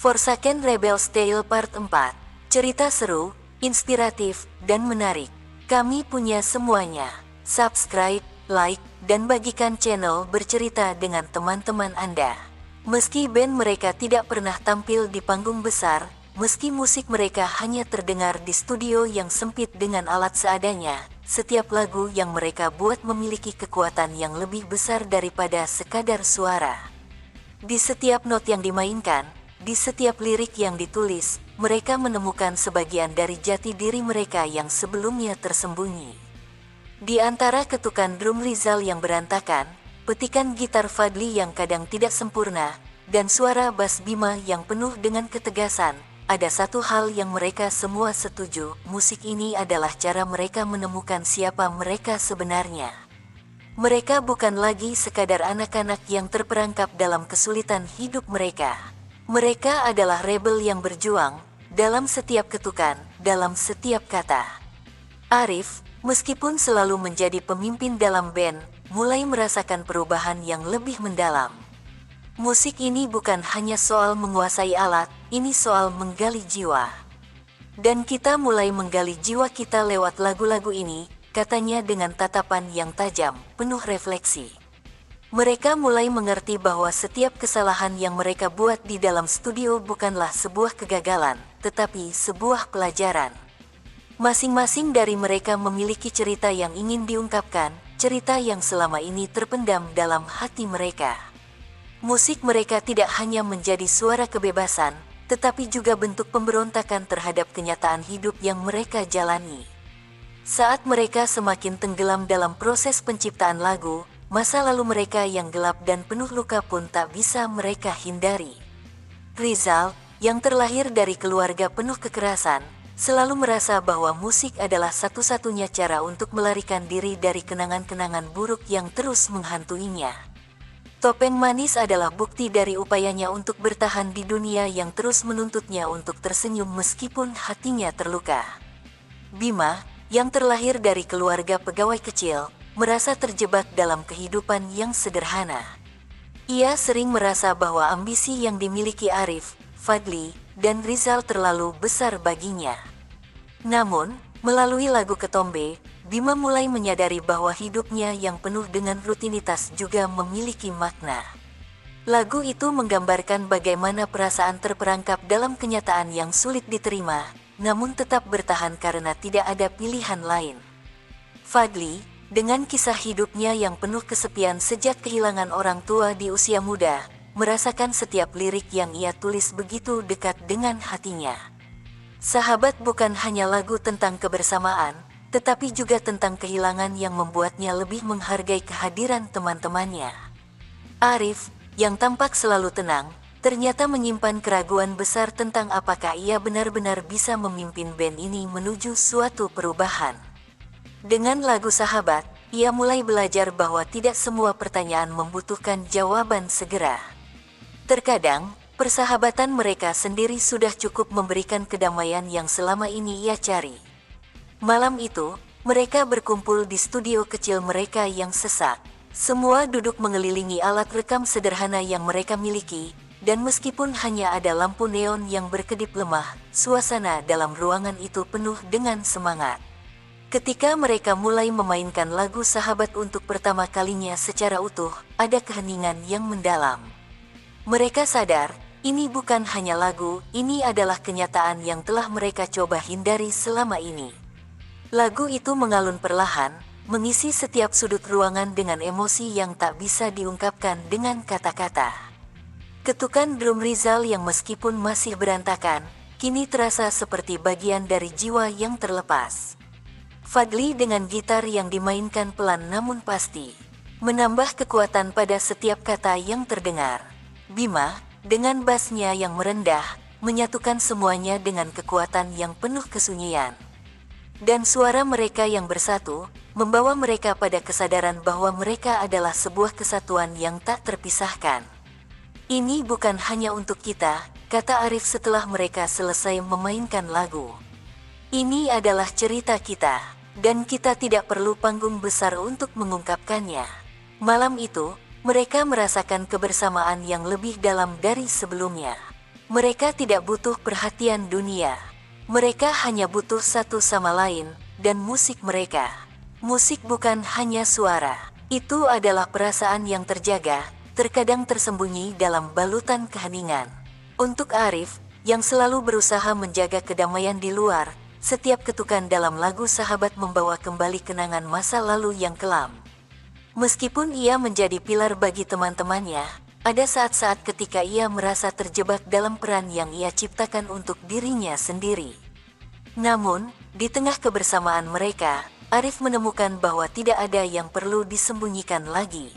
Forsaken Rebels Tale Part 4. Cerita seru, inspiratif, dan menarik. Kami punya semuanya. Subscribe, like, dan bagikan channel bercerita dengan teman-teman Anda. Meski band mereka tidak pernah tampil di panggung besar, meski musik mereka hanya terdengar di studio yang sempit dengan alat seadanya, setiap lagu yang mereka buat memiliki kekuatan yang lebih besar daripada sekadar suara. Di setiap not yang dimainkan, di setiap lirik yang ditulis, mereka menemukan sebagian dari jati diri mereka yang sebelumnya tersembunyi. Di antara ketukan drum Rizal yang berantakan, petikan gitar Fadli yang kadang tidak sempurna, dan suara bass Bima yang penuh dengan ketegasan, ada satu hal yang mereka semua setuju, musik ini adalah cara mereka menemukan siapa mereka sebenarnya. Mereka bukan lagi sekadar anak-anak yang terperangkap dalam kesulitan hidup mereka. Mereka adalah rebel yang berjuang, dalam setiap ketukan, dalam setiap kata. Arif, meskipun selalu menjadi pemimpin dalam band, mulai merasakan perubahan yang lebih mendalam. Musik ini bukan hanya soal menguasai alat, ini soal menggali jiwa. Dan kita mulai menggali jiwa kita lewat lagu-lagu ini, katanya dengan tatapan yang tajam, penuh refleksi. Mereka mulai mengerti bahwa setiap kesalahan yang mereka buat di dalam studio bukanlah sebuah kegagalan, tetapi sebuah pelajaran. Masing-masing dari mereka memiliki cerita yang ingin diungkapkan, cerita yang selama ini terpendam dalam hati mereka. Musik mereka tidak hanya menjadi suara kebebasan, tetapi juga bentuk pemberontakan terhadap kenyataan hidup yang mereka jalani. Saat mereka semakin tenggelam dalam proses penciptaan lagu, masa lalu mereka yang gelap dan penuh luka pun tak bisa mereka hindari. Rizal, yang terlahir dari keluarga penuh kekerasan, selalu merasa bahwa musik adalah satu-satunya cara untuk melarikan diri dari kenangan-kenangan buruk yang terus menghantuinya. Topeng Manis adalah bukti dari upayanya untuk bertahan di dunia yang terus menuntutnya untuk tersenyum meskipun hatinya terluka. Bima, yang terlahir dari keluarga pegawai kecil, merasa terjebak dalam kehidupan yang sederhana. Ia sering merasa bahwa ambisi yang dimiliki Arif, Fadli, dan Rizal terlalu besar baginya. Namun, melalui lagu Ketombe, Bima mulai menyadari bahwa hidupnya yang penuh dengan rutinitas juga memiliki makna. Lagu itu menggambarkan bagaimana perasaan terperangkap dalam kenyataan yang sulit diterima, namun tetap bertahan karena tidak ada pilihan lain. Fadli, dengan kisah hidupnya yang penuh kesepian sejak kehilangan orang tua di usia muda, merasakan setiap lirik yang ia tulis begitu dekat dengan hatinya. Sahabat bukan hanya lagu tentang kebersamaan, tetapi juga tentang kehilangan yang membuatnya lebih menghargai kehadiran teman-temannya. Arif, yang tampak selalu tenang, ternyata menyimpan keraguan besar tentang apakah ia benar-benar bisa memimpin band ini menuju suatu perubahan. Dengan lagu Sahabat, ia mulai belajar bahwa tidak semua pertanyaan membutuhkan jawaban segera. Terkadang, persahabatan mereka sendiri sudah cukup memberikan kedamaian yang selama ini ia cari. Malam itu, mereka berkumpul di studio kecil mereka yang sesak. Semua duduk mengelilingi alat rekam sederhana yang mereka miliki, dan meskipun hanya ada lampu neon yang berkedip lemah, suasana dalam ruangan itu penuh dengan semangat. Ketika mereka mulai memainkan lagu Sahabat untuk pertama kalinya secara utuh, ada keheningan yang mendalam. Mereka sadar, ini bukan hanya lagu, ini adalah kenyataan yang telah mereka coba hindari selama ini. Lagu itu mengalun perlahan, mengisi setiap sudut ruangan dengan emosi yang tak bisa diungkapkan dengan kata-kata. Ketukan drum Rizal yang meskipun masih berantakan, kini terasa seperti bagian dari jiwa yang terlepas. Fadli dengan gitar yang dimainkan pelan namun pasti, menambah kekuatan pada setiap kata yang terdengar. Bima, dengan bassnya yang merendah, menyatukan semuanya dengan kekuatan yang penuh kesunyian. Dan suara mereka yang bersatu, membawa mereka pada kesadaran bahwa mereka adalah sebuah kesatuan yang tak terpisahkan. Ini bukan hanya untuk kita, kata Arif setelah mereka selesai memainkan lagu. Ini adalah cerita kita, dan kita tidak perlu panggung besar untuk mengungkapkannya. Malam itu, mereka merasakan kebersamaan yang lebih dalam dari sebelumnya. Mereka tidak butuh perhatian dunia. Mereka hanya butuh satu sama lain, dan musik mereka. Musik bukan hanya suara. Itu adalah perasaan yang terjaga, terkadang tersembunyi dalam balutan keheningan. Untuk Arif, yang selalu berusaha menjaga kedamaian di luar, setiap ketukan dalam lagu Sahabat membawa kembali kenangan masa lalu yang kelam. Meskipun ia menjadi pilar bagi teman-temannya, ada saat-saat ketika ia merasa terjebak dalam peran yang ia ciptakan untuk dirinya sendiri. Namun, di tengah kebersamaan mereka, Arif menemukan bahwa tidak ada yang perlu disembunyikan lagi.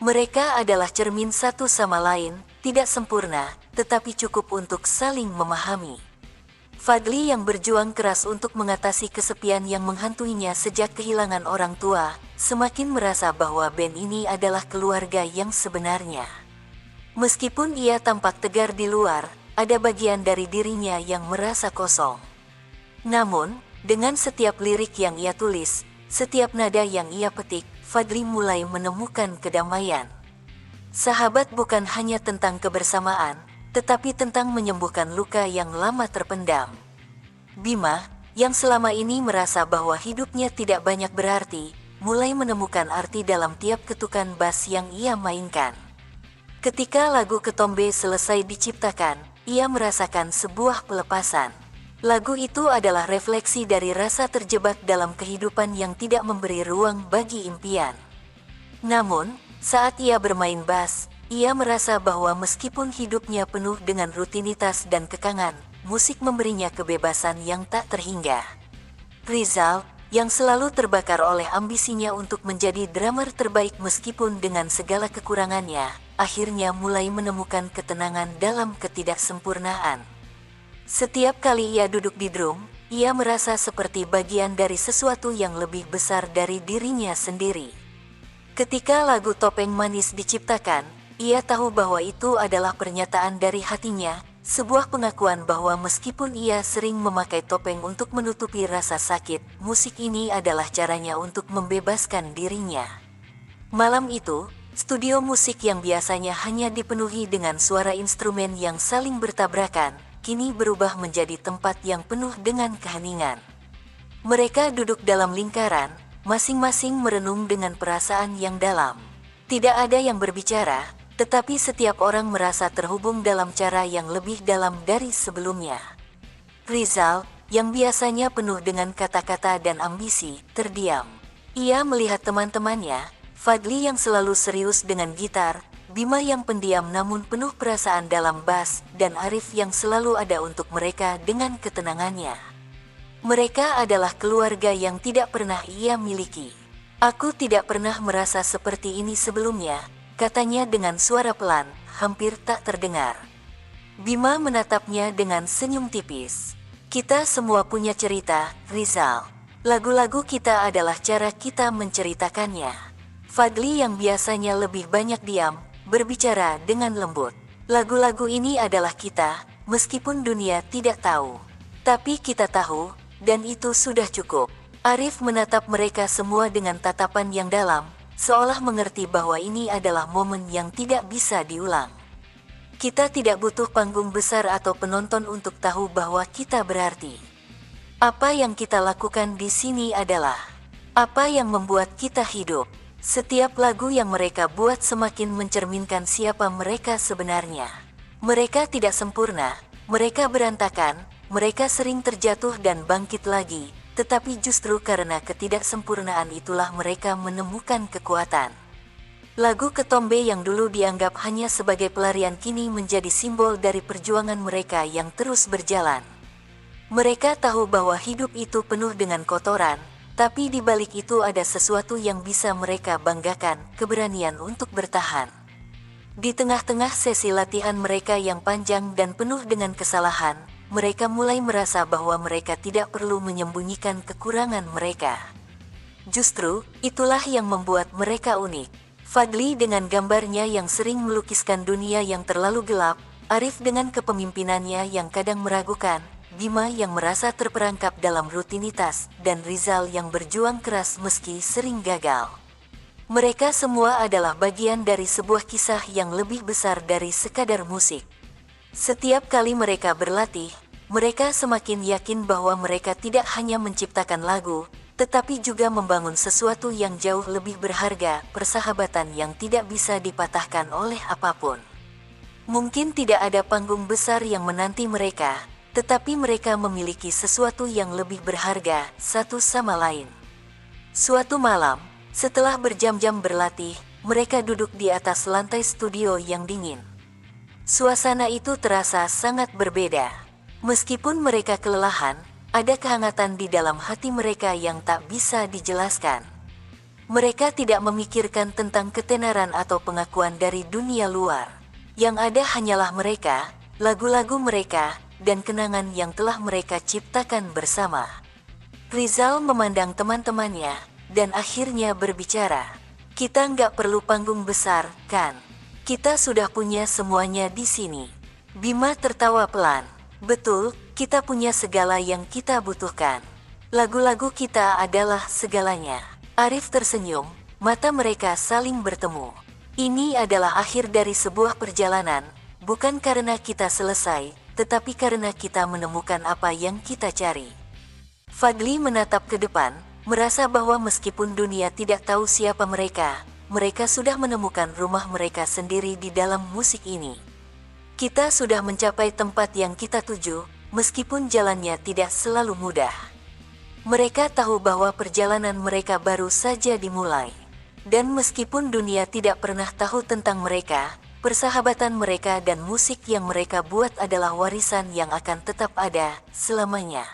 Mereka adalah cermin satu sama lain, tidak sempurna, tetapi cukup untuk saling memahami. Fadli yang berjuang keras untuk mengatasi kesepian yang menghantuinya sejak kehilangan orang tua, semakin merasa bahwa band ini adalah keluarga yang sebenarnya. Meskipun ia tampak tegar di luar, ada bagian dari dirinya yang merasa kosong. Namun, dengan setiap lirik yang ia tulis, setiap nada yang ia petik, Fadli mulai menemukan kedamaian. Sahabat bukan hanya tentang kebersamaan, tetapi tentang menyembuhkan luka yang lama terpendam. Bima, yang selama ini merasa bahwa hidupnya tidak banyak berarti, mulai menemukan arti dalam tiap ketukan bass yang ia mainkan. Ketika lagu Ketombe selesai diciptakan, ia merasakan sebuah pelepasan. Lagu itu adalah refleksi dari rasa terjebak dalam kehidupan yang tidak memberi ruang bagi impian. Namun, saat ia bermain bass, ia merasa bahwa meskipun hidupnya penuh dengan rutinitas dan kekangan, musik memberinya kebebasan yang tak terhingga. Rizal, yang selalu terbakar oleh ambisinya untuk menjadi drummer terbaik meskipun dengan segala kekurangannya, akhirnya mulai menemukan ketenangan dalam ketidaksempurnaan. Setiap kali ia duduk di drum, ia merasa seperti bagian dari sesuatu yang lebih besar dari dirinya sendiri. Ketika lagu Topeng Manis diciptakan, ia tahu bahwa itu adalah pernyataan dari hatinya, sebuah pengakuan bahwa meskipun ia sering memakai topeng untuk menutupi rasa sakit, musik ini adalah caranya untuk membebaskan dirinya. Malam itu, studio musik yang biasanya hanya dipenuhi dengan suara instrumen yang saling bertabrakan, kini berubah menjadi tempat yang penuh dengan keheningan. Mereka duduk dalam lingkaran, masing-masing merenung dengan perasaan yang dalam. Tidak ada yang berbicara, tetapi setiap orang merasa terhubung dalam cara yang lebih dalam dari sebelumnya. Rizal, yang biasanya penuh dengan kata-kata dan ambisi, terdiam. Ia melihat teman-temannya, Fadli yang selalu serius dengan gitar, Bima yang pendiam namun penuh perasaan dalam bass, dan Arif yang selalu ada untuk mereka dengan ketenangannya. Mereka adalah keluarga yang tidak pernah ia miliki. Aku tidak pernah merasa seperti ini sebelumnya, katanya dengan suara pelan, hampir tak terdengar. Bima menatapnya dengan senyum tipis. Kita semua punya cerita, Rizal. Lagu-lagu kita adalah cara kita menceritakannya. Fadli yang biasanya lebih banyak diam, berbicara dengan lembut. Lagu-lagu ini adalah kita, meskipun dunia tidak tahu. Tapi kita tahu, dan itu sudah cukup. Arif menatap mereka semua dengan tatapan yang dalam, seolah mengerti bahwa ini adalah momen yang tidak bisa diulang. Kita tidak butuh panggung besar atau penonton untuk tahu bahwa kita berarti. Apa yang kita lakukan di sini adalah apa yang membuat kita hidup. Setiap lagu yang mereka buat semakin mencerminkan siapa mereka sebenarnya. Mereka tidak sempurna, mereka berantakan, mereka sering terjatuh dan bangkit lagi, tetapi justru karena ketidaksempurnaan itulah mereka menemukan kekuatan. Lagu Ketombe yang dulu dianggap hanya sebagai pelarian kini menjadi simbol dari perjuangan mereka yang terus berjalan. Mereka tahu bahwa hidup itu penuh dengan kotoran, tapi di balik itu ada sesuatu yang bisa mereka banggakan, keberanian untuk bertahan. Di tengah-tengah sesi latihan mereka yang panjang dan penuh dengan kesalahan, mereka mulai merasa bahwa mereka tidak perlu menyembunyikan kekurangan mereka. Justru, itulah yang membuat mereka unik. Fadli dengan gambarnya yang sering melukiskan dunia yang terlalu gelap, Arif dengan kepemimpinannya yang kadang meragukan, Bima yang merasa terperangkap dalam rutinitas, dan Rizal yang berjuang keras meski sering gagal. Mereka semua adalah bagian dari sebuah kisah yang lebih besar dari sekadar musik. Setiap kali mereka berlatih, mereka semakin yakin bahwa mereka tidak hanya menciptakan lagu, tetapi juga membangun sesuatu yang jauh lebih berharga, persahabatan yang tidak bisa dipatahkan oleh apapun. Mungkin tidak ada panggung besar yang menanti mereka, tetapi mereka memiliki sesuatu yang lebih berharga satu sama lain. Suatu malam, setelah berjam-jam berlatih, mereka duduk di atas lantai studio yang dingin. Suasana itu terasa sangat berbeda. Meskipun mereka kelelahan, ada kehangatan di dalam hati mereka yang tak bisa dijelaskan. Mereka tidak memikirkan tentang ketenaran atau pengakuan dari dunia luar. Yang ada hanyalah mereka, lagu-lagu mereka, dan kenangan yang telah mereka ciptakan bersama. Rizal memandang teman-temannya, dan akhirnya berbicara. Kita nggak perlu panggung besar, kan? Kita sudah punya semuanya di sini. Bima tertawa pelan. Betul, kita punya segala yang kita butuhkan. Lagu-lagu kita adalah segalanya. Arif tersenyum, mata mereka saling bertemu. Ini adalah akhir dari sebuah perjalanan, bukan karena kita selesai, tetapi karena kita menemukan apa yang kita cari. Fadli menatap ke depan, merasa bahwa meskipun dunia tidak tahu siapa mereka sudah menemukan rumah mereka sendiri di dalam musik ini. Kita sudah mencapai tempat yang kita tuju, meskipun jalannya tidak selalu mudah. Mereka tahu bahwa perjalanan mereka baru saja dimulai. Dan meskipun dunia tidak pernah tahu tentang mereka, persahabatan mereka dan musik yang mereka buat adalah warisan yang akan tetap ada selamanya.